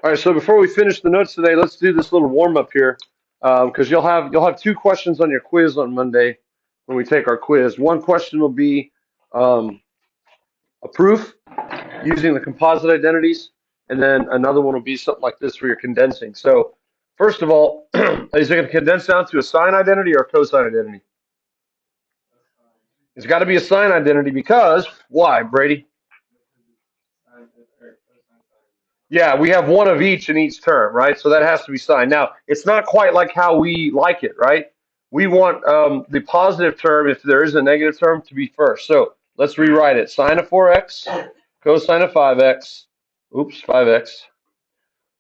All right, so before we finish the notes today, let's do this little warm up here, because you'll have two questions on your quiz on Monday when we take our quiz. One question will be um, a proof using the composite identities, and then another one will be something like this where you're condensing. So first of all, is it going to condense down to a sign identity or a cosine identity? It's got to be a sign identity because why, Brady? Yeah, we have one of each in each term, right? So that has to be signed. Now, it's not quite like how we like it, right? We want the positive term, if there is a negative term, to be first. So let's rewrite it. Sine of 4x, cosine of 5x, oops, 5x,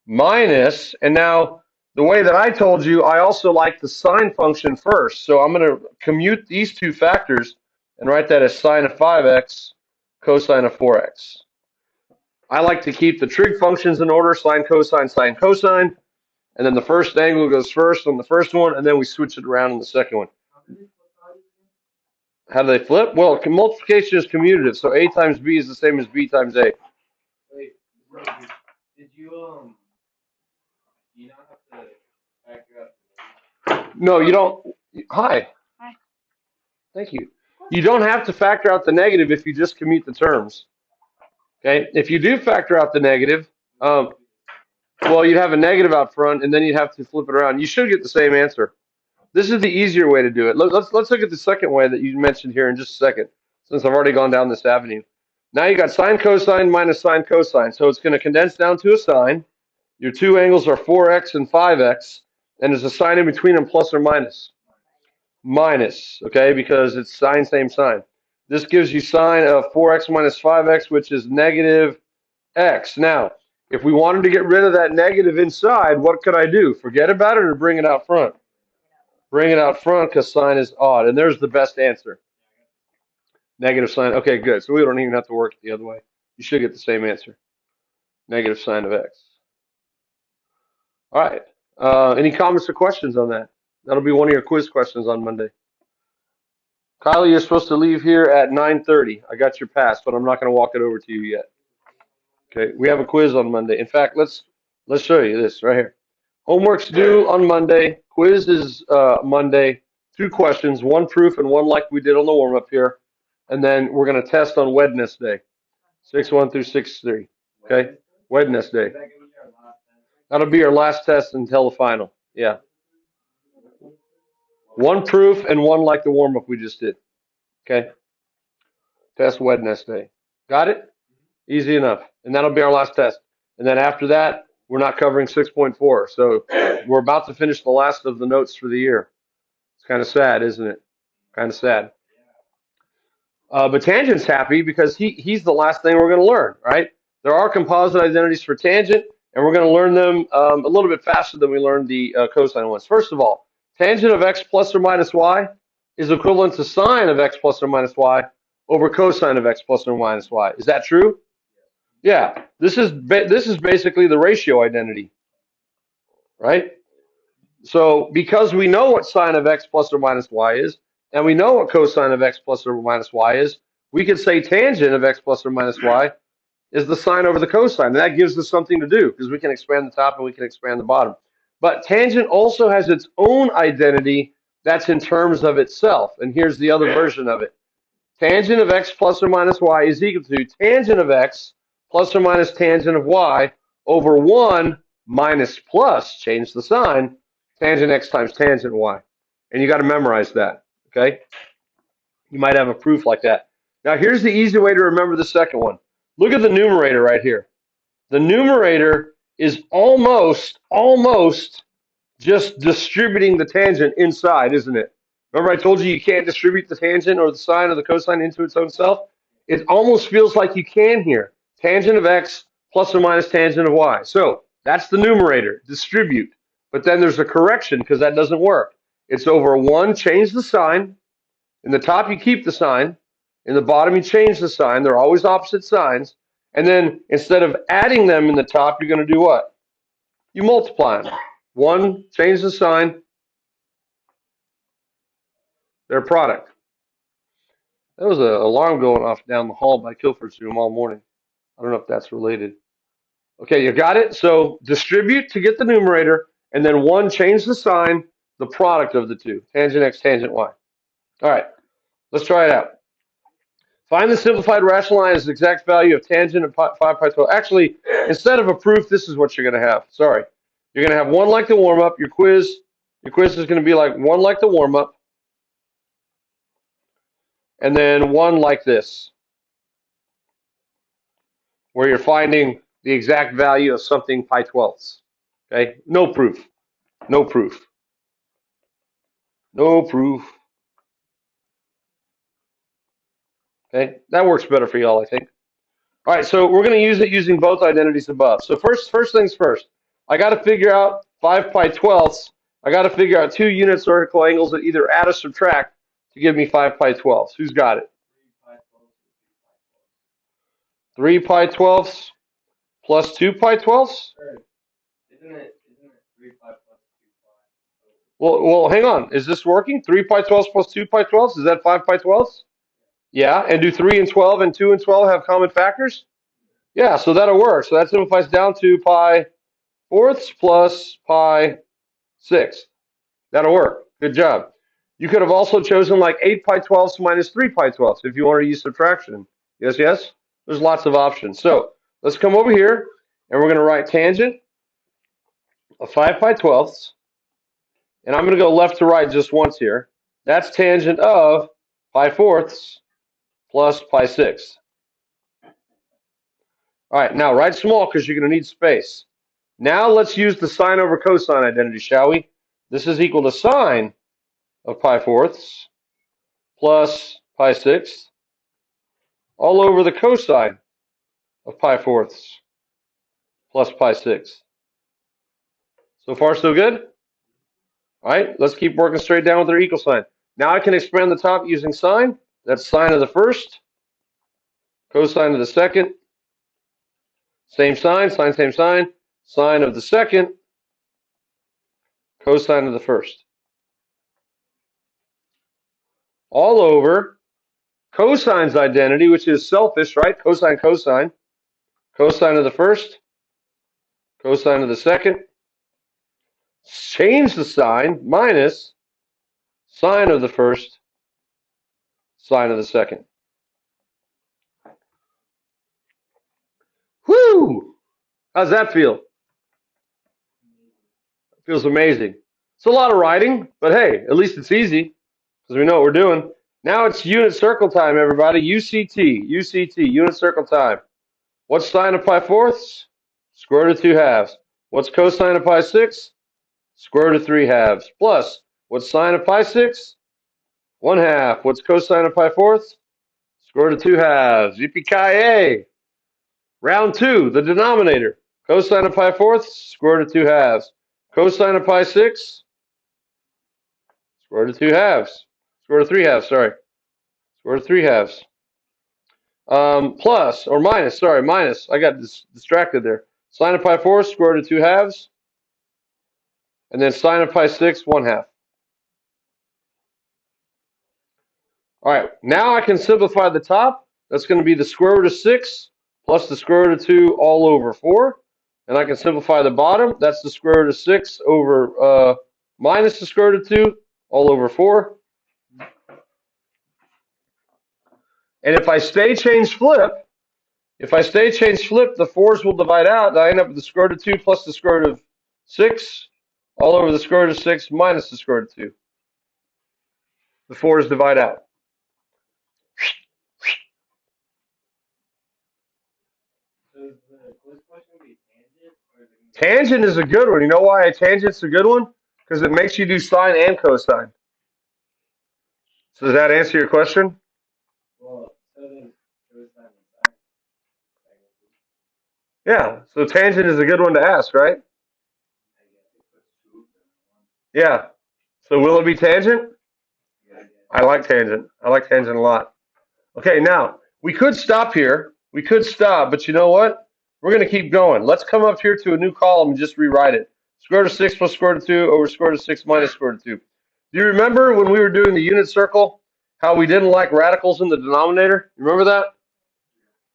minus, and now the way that I told you, I also like the sine function first. So I'm going to commute these two factors and write that as sine of 5x, cosine of 4x. I like to keep the trig functions in order, sine, cosine, and then the first angle goes first on the first one, and then we switch it around in the second one. How do they flip? Well, multiplication is commutative, so A times B is the same as B times A. Wait, did you not have to factor out? No, you don't. Hi. Hi. Thank you. You don't have to factor out the negative if you just commute the terms. Okay? If you do factor out the negative, well, you'd have a negative out front, and then you'd have to flip it around. You should get the same answer. This is the easier way to do it. Let's look at the second way that you mentioned here in just a second, since I've already gone down this avenue. Now you got sine cosine minus sine cosine. So it's going to condense down to a sine. Your two angles are 4x and 5x, and there's a sign in between them, plus or minus. Minus, okay, because it's sine, same sign. This gives you sine of 4x minus 5x, which is negative x. Now, if we wanted to get rid of that negative inside, what could I do? Forget about it or bring it out front? Bring it out front because sine is odd. And there's the best answer. Negative sine. Okay, good. So we don't even have to work it the other way. You should get the same answer. Negative sine of x. All right. Any comments or questions on that? That'll be one of your quiz questions on Monday. Kylie, you're supposed to leave here at 9:30. I got your pass, but I'm not going to walk it over to you yet. Okay, we have a quiz on Monday. In fact, let's show you this right here. Homework's due on Monday. Quiz is Monday. Two questions, one proof and one like we did on the warm-up here. And then we're going to test on Wednesday, 6-1 through 6-3. Okay, Wednesday. That'll be our last test until the final. Yeah. One proof and one like the warm-up we just did. Okay. Test Wednesday. Got it? Easy enough. And that'll be our last test. And then after that, we're not covering 6.4. So we're about to finish the last of the notes for the year. It's kind of sad, isn't it? Kind of sad. But Tangent's happy because he's the last thing we're going to learn, right? There are composite identities for tangent, and we're going to learn them a little bit faster than we learned the cosine ones. First of all, tangent of x plus or minus y is equivalent to sine of x plus or minus y over cosine of x plus or minus y. Is that true? Yeah. This is basically the ratio identity, right? So because we know what sine of x plus or minus y is, and we know what cosine of x plus or minus y is, we could say tangent of x plus or minus y is the sine over the cosine. And that gives us something to do because we can expand the top and we can expand the bottom. But tangent also has its own identity that's in terms of itself. And here's the other version of it. Tangent of x plus or minus y is equal to tangent of x plus or minus tangent of y over 1 minus plus, change the sign, tangent x times tangent y. And you got to memorize that, okay? You might have a proof like that. Now, here's the easy way to remember the second one. Look at the numerator right here. The numerator is almost just distributing the tangent inside, isn't it? Remember I told you can't distribute the tangent or the sine or the cosine into its own self? It almost feels like you can here. Tangent of x plus or minus tangent of y. So that's the numerator, distribute. But then there's a correction because that doesn't work. It's over 1, change the sign. In the top, you keep the sign. In the bottom, you change the sign. They're always opposite signs. And then instead of adding them in the top, you're going to do what? You multiply them. 1, change the sign. Their product. There was an alarm going off down the hall by Kilford's room all morning. I don't know if that's related. Okay, you got it? So distribute to get the numerator, and then 1, change the sign, the product of the two. Tangent x, tangent y. All right, let's try it out. Find the simplified rationalized exact value of tangent of 5 pi 12. Actually, instead of a proof, this is what you're going to have. Sorry. You're going to have 1 like the warm-up. Your quiz is going to be like 1 like the warm-up, and then 1 like this, where you're finding the exact value of something pi 12ths. Okay? No proof. No proof. No proof. Okay? That works better for y'all, I think. All right, so we're going to use it using both identities above. So first things first. I got to figure out 5 pi 12ths. I got to figure out 2 unit circle angles that either add or subtract to give me 5 pi 12ths. Who's got it? 3 pi 12ths plus 2 pi 12ths? Isn't it 3 pi plus 2 pi? Well, hang on. Is this working? 3 pi 12ths plus 2 pi 12ths? Is that 5 pi 12ths? Yeah. And do 3 and 12 and 2 and 12 have common factors? Yeah, so that'll work. So that simplifies down to pi fourths plus pi sixths. That'll work. Good job. You could have also chosen like 8 pi 12ths minus 3 pi 12ths if you wanted to use subtraction. Yes, yes? There's lots of options. So let's come over here, and we're going to write tangent of 5 pi 12ths. And I'm going to go left to right just once here. That's tangent of pi fourths plus pi sixths. All right, now write small because you're going to need space. Now let's use the sine over cosine identity, shall we? This is equal to sine of pi fourths plus pi sixths all over the cosine of pi fourths plus pi sixths. So far, so good? All right, let's keep working straight down with our equal sign. Now I can expand the top using sine. That's sine of the first, cosine of the second, same sign, same sign, sine of the second, cosine of the first. All over cosine's identity, which is selfish, right? Cosine, cosine. Cosine of the first, cosine of the second. Change the sign, minus sine of the first, sine of the second. Whoo! How's that feel? Feels amazing. It's a lot of writing, but hey, at least it's easy because we know what we're doing. Now it's unit circle time, everybody. UCT, unit circle time. What's sine of pi fourths? Square root of 2 halves. What's cosine of pi sixths? Square root of 3 halves. Plus, what's sine of pi sixths? 1 half. What's cosine of pi fourths? Square root of 2 halves. Yippee-ki-yay! Round 2, the denominator. Cosine of pi fourths? Square root of 2 halves. Cosine of pi sixths? Square root of 2 halves. Square root of 3 halves, sorry. Square root of 3 halves. Plus, or minus, sorry, minus. I got distracted there. Sine of pi fourths, square root of 2 halves. And then sine of pi sixths, 1 half. All right, now I can simplify the top. That's going to be the square root of 6 plus the square root of 2 all over 4. And I can simplify the bottom. That's the square root of 6 over minus the square root of 2 all over 4. And if I stay change flip, the 4s will divide out. And I end up with the square root of 2 plus the square root of 6 all over the square root of 6 minus the square root of 2. The 4s divide out. So is the quiz question be tangent or is it Tangent is a good one. You know why a tangent's a good one? Because it makes you do sine and cosine. So does that answer your question? well, so then cosine and sine. Yeah. So tangent is a good one to ask, right? I guess it puts 2 in Yeah. So will it be tangent? 1. Yeah, I guess. I like tangent. I like tangent a lot. Okay, now we could stop here. We could stop, but you know what? We're going to keep going. Let's come up here to a new column and just rewrite it. Square root of 6 plus square root of 2 over square root of 6 minus square root of 2. Do you remember when we were doing the unit circle, how we didn't like radicals in the denominator? You remember that?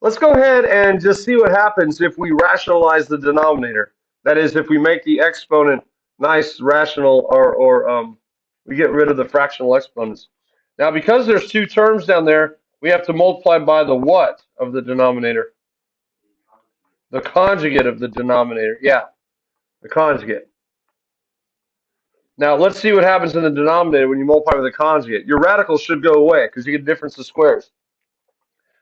Let's go ahead and just see what happens if we rationalize the denominator. That is, if we make the exponent nice, rational, or we get rid of the fractional exponents. Now, because there's two terms down there, we have to multiply by the what of the denominator? The conjugate of the denominator. Yeah, the conjugate. Now, let's see what happens in the denominator when you multiply with the conjugate. Your radicals should go away because you get a difference of squares.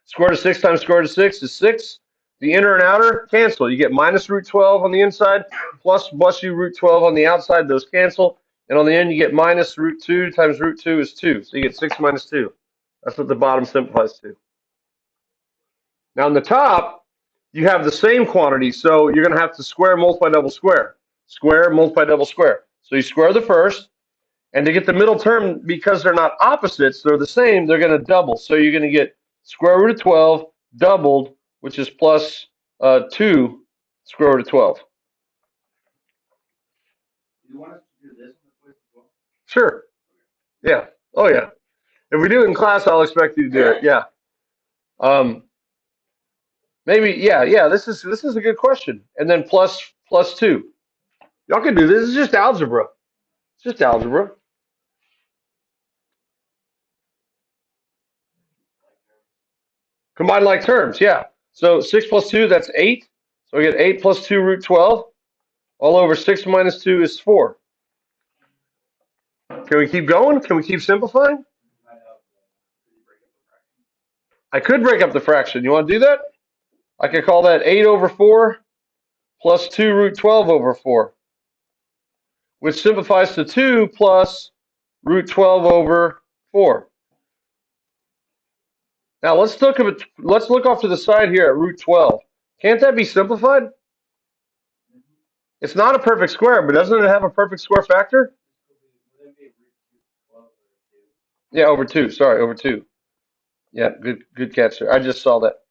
Square root of 6 times square root of 6 is 6. The inner and outer cancel. You get minus root 12 on the inside, plus you root 12 on the outside. Those cancel. And on the end, you get minus root 2 times root 2 is 2. So you get 6 minus 2. That's what the bottom simplifies to. Now, on the top, you have the same quantity. So you're going to have to square, multiply, double square. Square, multiply, double square. So you square the first. And to get the middle term, because they're not opposites, they're the same, they're going to double. So you're going to get square root of 12 doubled, which is plus 2 square root of 12. Do you want us to do this in the quiz as well? Sure. Yeah. Oh, yeah. If we do it in class, I'll expect you to do it. Yeah. Maybe. Yeah. This is a good question. And then plus 2. Y'all can do this. It's just algebra. It's just algebra. Combine like terms. Yeah. So 6 plus 2, that's 8. So we get 8 plus 2 root 12. All over 6 minus 2 is 4. Can we keep going? Can we keep simplifying? I could break up the fraction. You want to do that? I could call that 8 over 4 plus 2 root 12 over 4, which simplifies to 2 plus root 12 over 4. Now let's look off to the side here at root 12. Can't that be simplified? It's not a perfect square, but doesn't it have a perfect square factor? Yeah, over 2. Sorry, over 2. Yeah, good catch there. I just saw that.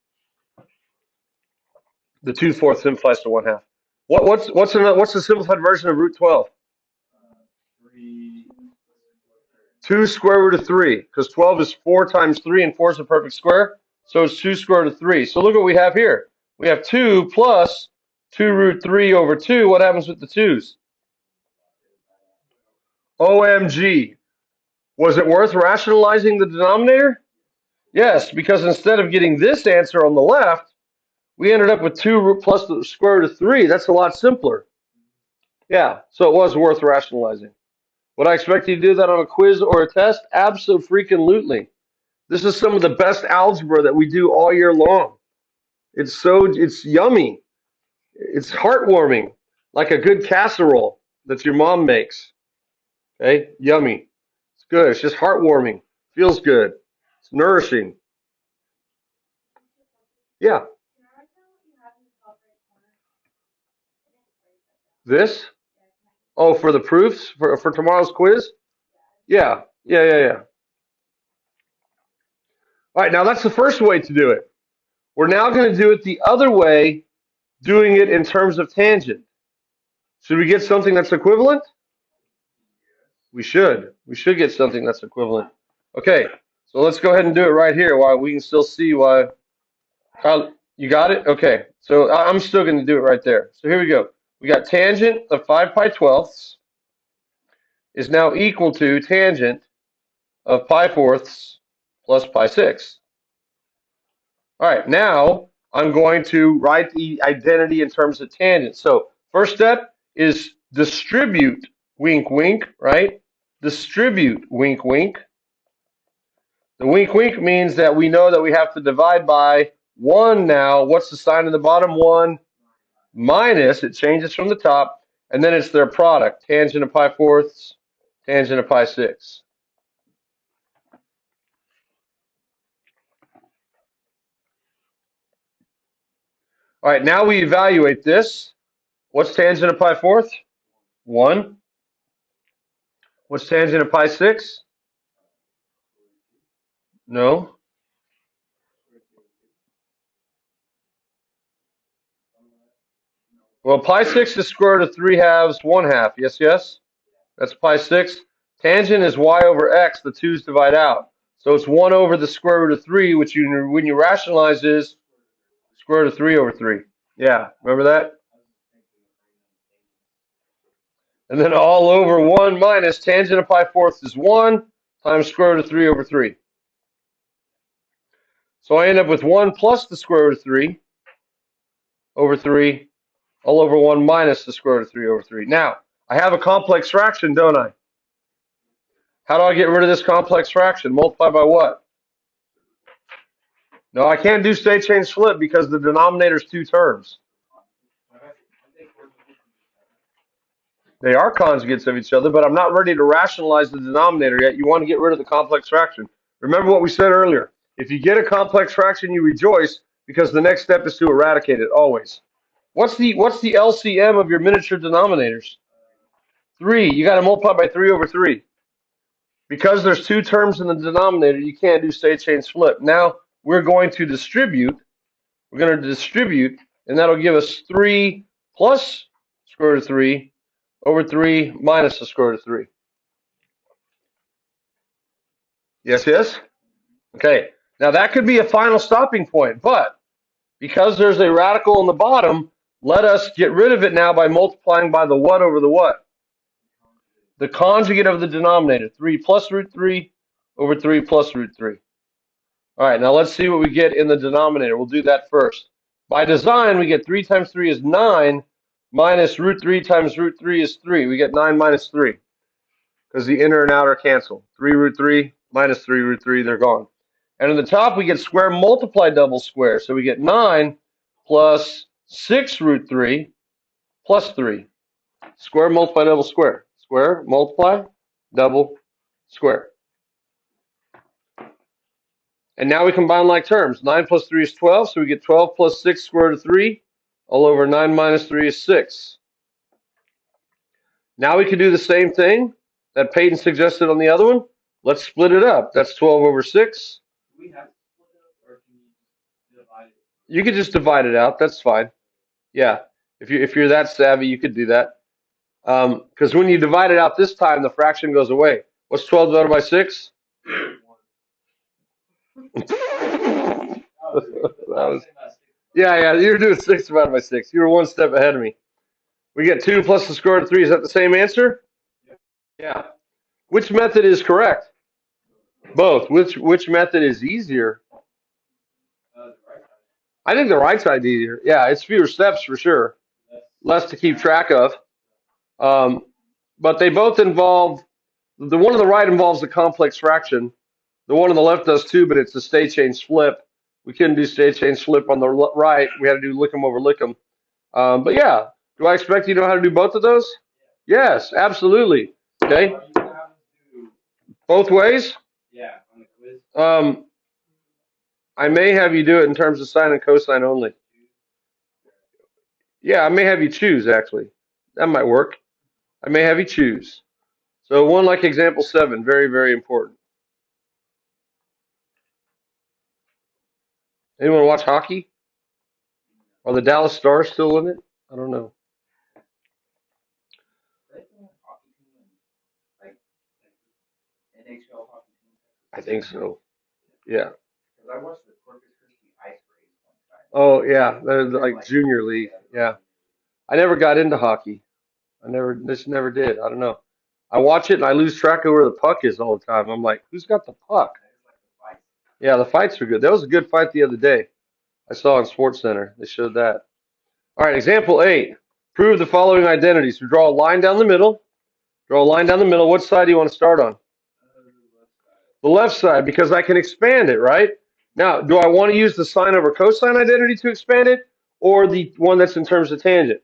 The 2/4 simplifies to 1/2. What's the simplified version of root 12? 2 square root of 3, because 12 is 4 times 3, and 4 is a perfect square, so it's 2 square root of 3. So look what we have here. We have 2 plus 2 root 3 over 2. What happens with the 2's? OMG. Was it worth rationalizing the denominator? Yes, because instead of getting this answer on the left, we ended up with 2 plus the square root of 3. That's a lot simpler. Yeah, so it was worth rationalizing. Would I expect you to do that on a quiz or a test? Abso-freaking-lutely. This is some of the best algebra that we do all year long. It's yummy. It's heartwarming, like a good casserole that your mom makes. Okay, yummy. It's good. It's just heartwarming. Feels good. It's nourishing. Yeah. This? Oh, for the proofs for tomorrow's quiz? Yeah. All right, now that's the first way to do it. We're now going to do it the other way, doing it in terms of tangent. Should we get something that's equivalent? We should. We should get something that's equivalent. Okay, so let's go ahead and do it right here while we can still see why. Kyle, you got it? Okay, so I'm still going to do it right there. So here we go. We got tangent of 5 pi twelfths is now equal to tangent of pi fourths plus pi sixths. All right, now I'm going to write the identity in terms of tangent. So first step is distribute, wink, wink, right? Distribute, wink, wink. The wink, wink means that we know that we have to divide by 1 now. What's the sign in the bottom? 1 minus, it changes from the top, and then it's their product, tangent of pi fourths, tangent of pi sixths. All right, now we evaluate this. What's tangent of pi fourth? 1. What's tangent of pi 6? No. Well, pi 6 is square root of 3 halves, 1/2. Yes? That's pi 6. Tangent is y over x. The 2's divide out. So it's 1 over the square root of 3, which when you rationalize is Square root of 3 over 3. Yeah, remember that? And then all over 1 minus tangent of pi fourths is 1 times square root of 3 over 3. So I end up with 1 plus the square root of 3 over 3 all over 1 minus the square root of 3 over 3. Now, I have a complex fraction, don't I? How do I get rid of this complex fraction? Multiply by what? No, I can't do state change flip because the denominator is 2 terms. They are conjugates of each other, but I'm not ready to rationalize the denominator yet. You want to get rid of the complex fraction. Remember what we said earlier. If you get a complex fraction, you rejoice because the next step is to eradicate it, always. What's the LCM of your miniature denominators? 3. You got to multiply by 3 over 3. Because there's 2 terms in the denominator, you can't do state change flip. Now we're going to distribute. We're going to distribute, and that'll give us 3 plus square root of 3 over 3 minus the square root of 3. Yes, yes? Okay. Now that could be a final stopping point, but because there's a radical in the bottom, let us get rid of it now by multiplying by the what over the what? The conjugate of the denominator, 3 plus root 3 over 3 plus root 3. All right, now let's see what we get in the denominator. We'll do that first. By design, we get 3 times 3 is 9, minus root 3 times root 3 is 3. We get 9 minus 3, because the inner and outer cancel. 3 root 3 minus 3 root 3, they're gone. And in the top, we get square multiply double square. So we get 9 plus 6 root 3 plus 3. Square multiply double square. Square multiply double square. And now we combine like terms. 9 plus 3 is 12, so we get 12 plus 6 square root of 3. All over 9 minus 3 is 6. Now we can do the same thing that Peyton suggested on the other one. Let's split it up. That's 12 over 6. Do we have to split it up, or can you divide it? You could just divide it out. That's fine. Yeah. If you're that savvy, you could do that. Because when you divide it out this time, the fraction goes away. What's 12 divided by 6? Yeah, you're doing 6 divided by 6. You were one step ahead of me. We get 2 plus the square root of 3. Is that the same answer? Yeah. Which method is correct? Both. Which method is easier? I think the right side is easier. Yeah, it's fewer steps for sure. Less to keep track of. But they both involve, the one on the right involves the complex fraction. The one on the left does too, but it's a state change flip. We couldn't do state change flip on the right. We had to do lick'em over lick'em. But yeah, do I expect you to know how to do both of those? Yes, absolutely. Okay. Both ways? Yeah, on the quiz. I may have you do it in terms of sine and cosine only. Yeah, I may have you choose, actually. That might work. I may have you choose. So one like example 7, very, very important. Anyone watch hockey? Are the Dallas Stars still in it? I don't know. I think so. Yeah. I watched the Korpi ice race one time. Oh, yeah. They're like junior league. Yeah. I never got into hockey. Just never did. I don't know. I watch it and I lose track of where the puck is all the time. I'm like, who's got the puck? Yeah, the fights are good. That was a good fight the other day. I saw on Sports Center. They showed that. All right, example 8. Prove the following identities. So draw a line down the middle. Draw a line down the middle. What side do you want to start on? The left side, because I can expand it, right? Now, do I want to use the sine over cosine identity to expand it, or the one that's in terms of tangent?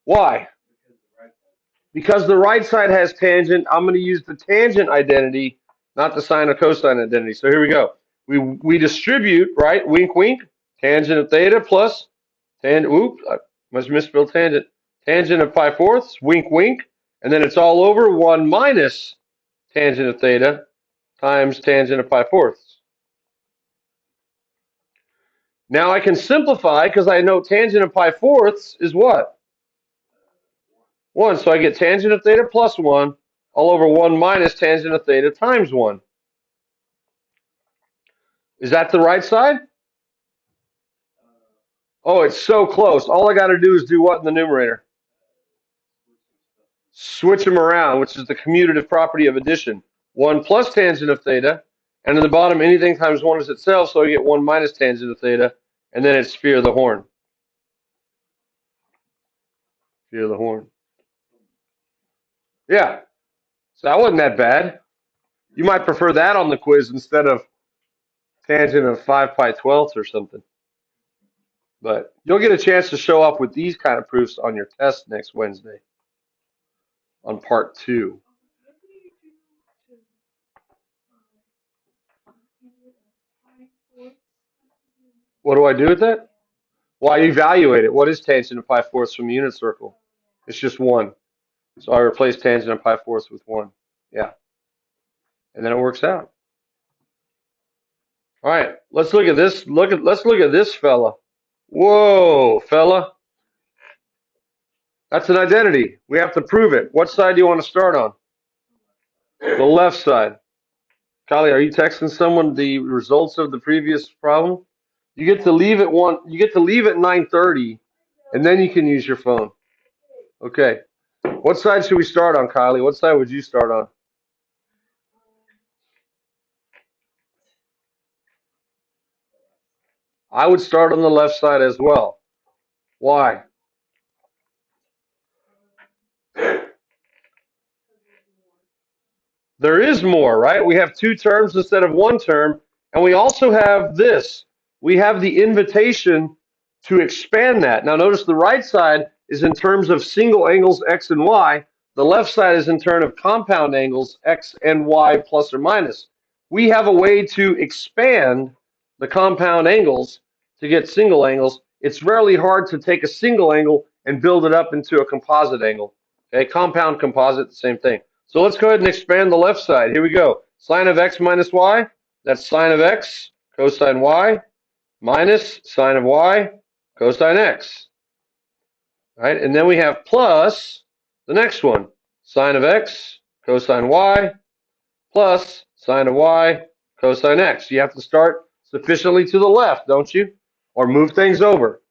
Why? Because the right side has tangent, I'm going to use the tangent identity, not the sine or cosine identity. So here we go. We distribute, right? Wink, wink. Tangent of theta plus tangent. Oops, I must have misspelled tangent. Tangent of pi fourths. Wink, wink. And then it's all over 1 minus tangent of theta times tangent of pi fourths. Now I can simplify because I know tangent of pi fourths is what? 1. So I get tangent of theta plus 1 all over 1 minus tangent of theta times 1. Is that the right side? Oh, it's so close. All I got to do is do what in the numerator? Switch them around, which is the commutative property of addition. 1 plus tangent of theta, and in the bottom, anything times 1 is itself, so I get 1 minus tangent of theta, and then it's sphere of the horn. Sphere of the horn. Yeah, so that wasn't that bad. You might prefer that on the quiz instead of tangent of 5 pi 12ths or something. But you'll get a chance to show up with these kind of proofs on your test next Wednesday on part 2. What do I do with that? Well, I evaluate it. What is tangent of pi fourths from a unit circle? It's just 1. So I replace tangent of pi fourths with 1. Yeah. And then it works out. All right, let's look at this. Let's look at this fella. Whoa, fella. That's an identity. We have to prove it. What side do you want to start on? The left side. Kylie, are you texting someone the results of the previous problem? You get to leave at 1. You get to leave at 9:30, and then you can use your phone. Okay. What side should we start on, Kylie? What side would you start on? I would start on the left side as well. Why? There is more, right? We have 2 terms instead of 1 term, and we also have this. We have the invitation to expand that. Now notice the right side is in terms of single angles x and y. The left side is in terms of compound angles x and y plus or minus. We have a way to expand the compound angles to get single angles. It's rarely hard to take a single angle and build it up into a composite angle. Okay, compound composite, the same thing. So let's go ahead and expand the left side. Here we go. Sine of x minus y, that's sine of x, cosine y, minus sine of y, cosine x. All right, and then we have plus the next one, sine of x, cosine y, plus sine of y, cosine x. You have to start sufficiently to the left, don't you? Or move things over.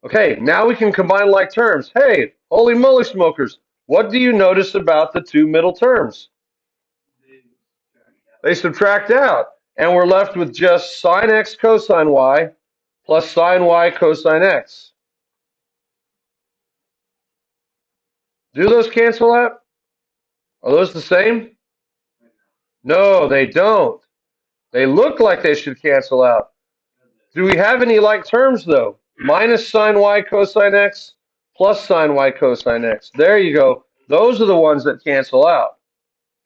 Okay, now we can combine like terms. Hey, holy moly smokers, what do you notice about the 2 middle terms? They subtract out, and we're left with just sine x cosine y plus sine y cosine x. Do those cancel out? Are those the same? No, they don't. They look like they should cancel out. Do we have any like terms, though? Minus sine y cosine x plus sine y cosine x. There you go. Those are the ones that cancel out.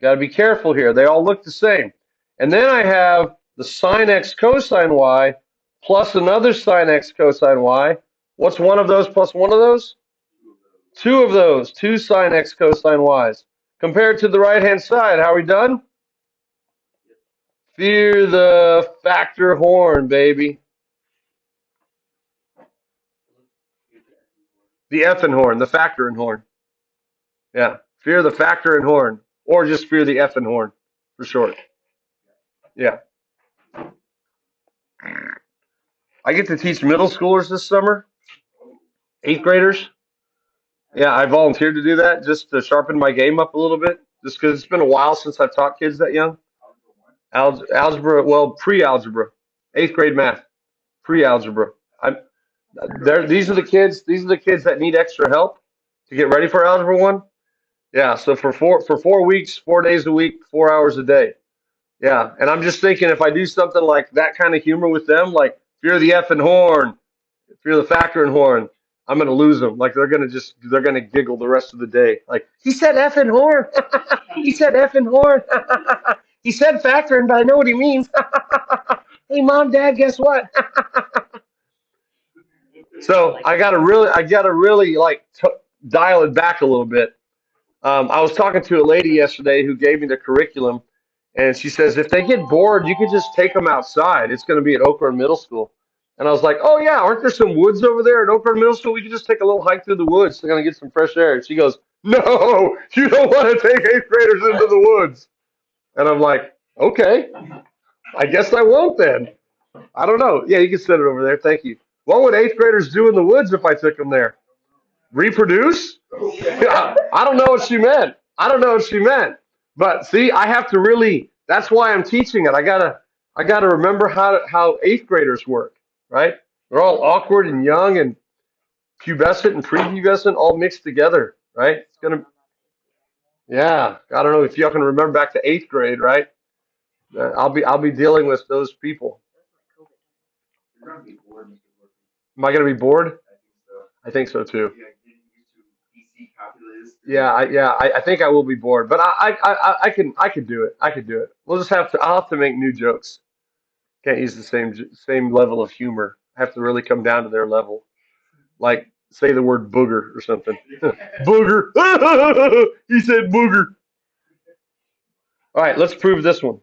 Got to be careful here. They all look the same. And then I have the sine x cosine y plus another sine x cosine y. What's one of those plus one of those? 2 of those. 2 sine x cosine y's. Compared to the right-hand side, how are we done? Fear the factor horn, baby. The effing horn, the factor and horn. Yeah, fear the factor and horn, or just fear the effing horn for short. Yeah. I get to teach middle schoolers this summer, 8th graders. Yeah, I volunteered to do that just to sharpen my game up a little bit, just because it's been a while since I've taught kids that young. Algebra, well, pre-algebra, 8th grade math, pre-algebra. These are the kids. These are the kids that need extra help to get ready for algebra 1. Yeah, so for 4 weeks, 4 days a week, 4 hours a day. Yeah, and I'm just thinking if I do something like that kind of humor with them, like fear the effing horn, fear the factor and horn, I'm gonna lose them. Like they're gonna giggle the rest of the day. Like he said effing horn, he said effing horn, he said factoring, but I know what he means. Hey mom, dad, guess what? So I gotta really like dial it back a little bit. I was talking to a lady yesterday who gave me the curriculum, and she says if they get bored, you could just take them outside. It's going to be at Oakland Middle School. And I was like, oh, yeah, aren't there some woods over there at Oakland Middle School? We could just take a little hike through the woods. They're going to get some fresh air. And she goes, no, you don't want to take 8th graders into the woods. And I'm like, okay, I guess I won't then. I don't know. Yeah, you can set it over there. Thank you. What would eighth graders do in the woods if I took them there? Reproduce? I don't know what she meant. I don't know what she meant. But see, I have to really. That's why I'm teaching it. I gotta remember how eighth graders work. Right? They're all awkward and young and pubescent and prepubescent all mixed together. Right? It's gonna. Yeah. I don't know if y'all can remember back to eighth grade. Right? I'll be dealing with those people. You're gonna be bored, Mr. Korpi. Am I gonna be bored? I think so. I think so too. Yeah, getting used to PC calculus. I think I will be bored, but I can do it. I could do it. I'll have to make new jokes. Can't use the same level of humor. I have to really come down to their level. Like say the word booger or something. Booger. He said booger. All right, let's prove this one.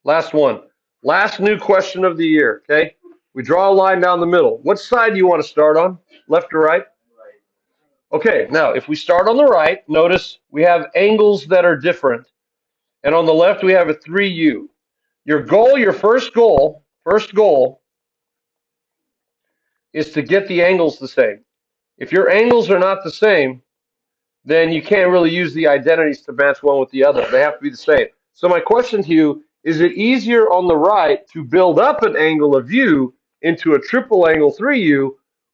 Last one. Last new question of the year. Okay. We draw a line down the middle. What side do you want to start on? Left or right? Okay, now if we start on the right, notice we have angles that are different. And on the left, we have a 3U. Your first goal is to get the angles the same. If your angles are not the same, then you can't really use the identities to match one with the other. They have to be the same. So my question to you, is it easier on the right to build up an angle of U into a triple angle 3U,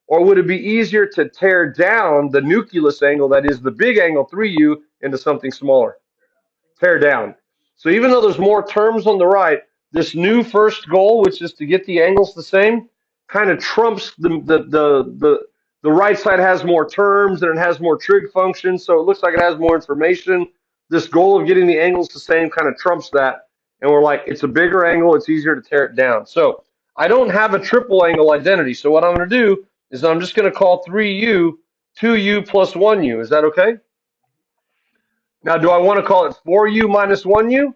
or would it be easier to tear down the nucleus angle, that is the big angle 3U, into something smaller? Tear down. So even though there's more terms on the right, this new first goal, which is to get the angles the same, kind of trumps the right side has more terms and it has more trig functions, so it looks like it has more information. This goal of getting the angles the same kind of trumps that, and we're like, it's a bigger angle, it's easier to tear it down. So I don't have a triple angle identity, so what I'm going to do is I'm just going to call 3U 2U plus 1U. Is that okay? Now, do I want to call it 4U minus 1U?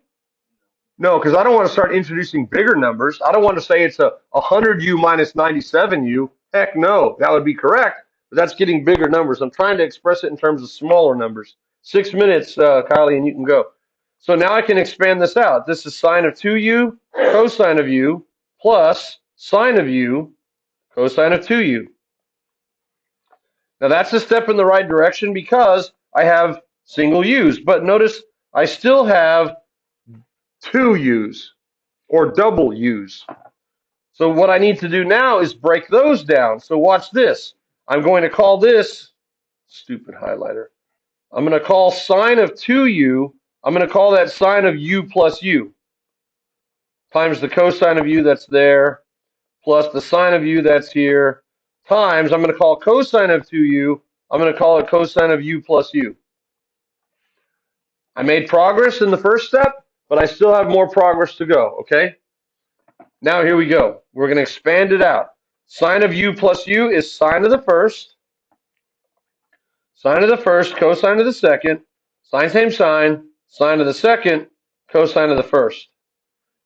No, because I don't want to start introducing bigger numbers. I don't want to say it's a 100U minus 97U. Heck no, that would be correct, but that's getting bigger numbers. I'm trying to express it in terms of smaller numbers. 6 minutes, Kylie, and you can go. So now I can expand this out. This is sine of 2U, cosine of U, plus sine of U, cosine of 2U. Now that's a step in the right direction because I have single U's, but notice I still have two U's or double U's. So what I need to do now is break those down. So watch this. I'm going to call this, stupid highlighter, I'm going to call sine of 2U, I'm going to call that sine of U plus U, times the cosine of U that's there, plus the sine of U that's here, times, I'm going to call cosine of 2U, I'm going to call it cosine of U plus U. I made progress in the first step, but I still have more progress to go, okay? Now here we go. We're going to expand it out. Sine of U plus U is sine of the first, cosine of the second, sine, sine of the second, cosine of the first.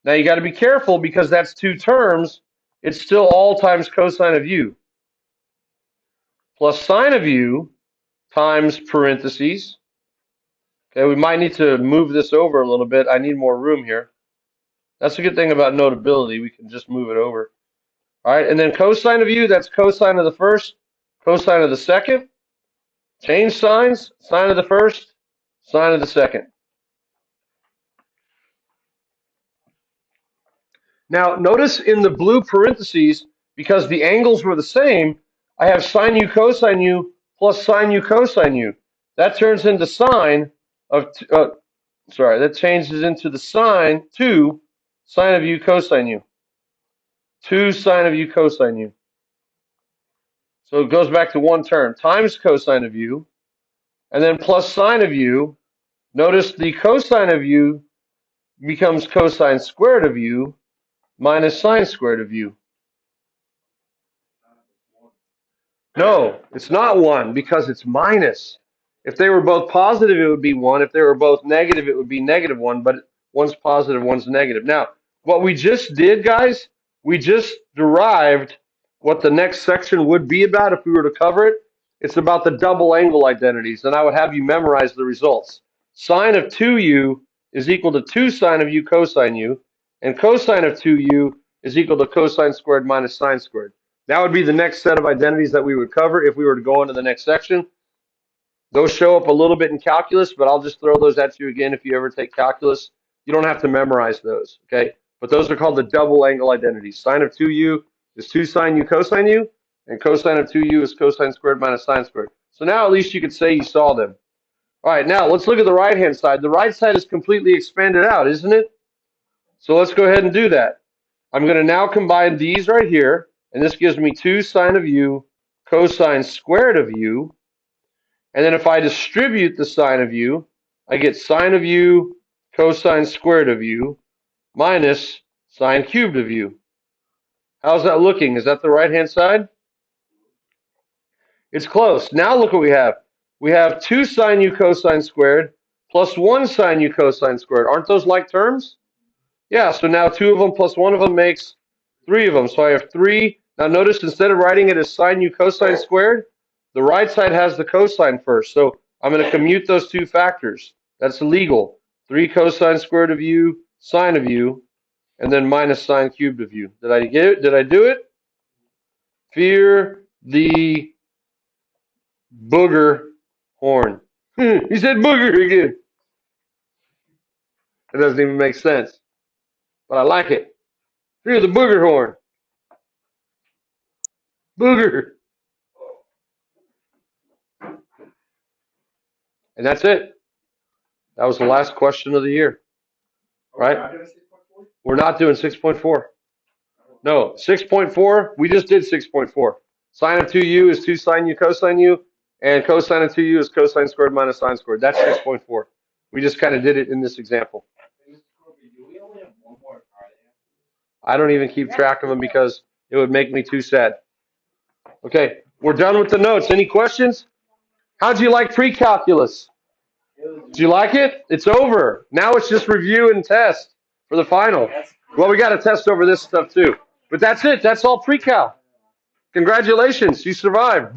Now you got to be careful because that's two terms. It's still all times cosine of U. Plus sine of U times parentheses. Okay, we might need to move this over a little bit. I need more room here. That's a good thing about notability. We can just move it over. All right, and then cosine of U, that's cosine of the first, cosine of the second. Change signs, sine of the first, sine of the second. Now, notice in the blue parentheses, because the angles were the same, I have sine U cosine U plus sine U cosine U. That turns into sine of, that changes into the sine 2 sine of U cosine U. 2 sine of U cosine U. So it goes back to one term, times cosine of U, and then plus sine of U. Notice the cosine of U becomes cosine squared of U minus sine squared of U. No, it's not 1 because it's minus. If they were both positive, it would be 1. If they were both negative, it would be negative 1, but one's positive, one's negative. Now, what we just did, guys, we just derived what the next section would be about if we were to cover it. It's about the double angle identities, and I would have you memorize the results. Sine of 2U is equal to 2 sine of U cosine U, and cosine of 2U is equal to cosine squared minus sine squared. That would be the next set of identities that we would cover if we were to go into the next section. Those show up a little bit in calculus, but I'll just throw those at you again if you ever take calculus. You don't have to memorize those, okay? But those are called the double angle identities. Sine of 2u is 2 sine u cosine u, and cosine of 2u is cosine squared minus sine squared. So now at least you could say you saw them. All right, now let's look at the right-hand side. The right side is completely expanded out, isn't it? So let's go ahead and do that. I'm going to now combine these right here, and this gives me 2 sine of u cosine squared of u. And then if I distribute the sine of u, I get sine of u cosine squared of u minus sine cubed of u. How's that looking? Is that the right-hand side? It's close. Now look what we have. We have 2 sine u cosine squared plus 1 sine u cosine squared. Aren't those like terms? Yeah, so now 2 of them plus 1 of them makes 3 of them. So I have 3. Now notice instead of writing it as sine u cosine squared, the right side has the cosine first. So I'm going to commute those two factors. That's legal. 3 cosine squared of u, sine of u, and then minus sine cubed of u. Did I get it? Did I do it? Fear the booger horn. He said booger again. It doesn't even make sense. But I like it. Fear the booger horn. Booger. And that's it. That was the last question of the year. Right? We're not doing 6.4. No, 6.4, we just did 6.4. Sine of 2u is 2 sine u cosine u, and cosine of 2u is cosine squared minus sine squared. That's 6.4. We just kind of did it in this example. I don't even keep track of them because it would make me too sad. Okay, we're done with the notes. Any questions? How'd you like pre-calculus? Did you like it? It's over. Now it's just review and test for the final. Well, we got to test over this stuff too. But that's it. That's all pre-cal. Congratulations. You survived.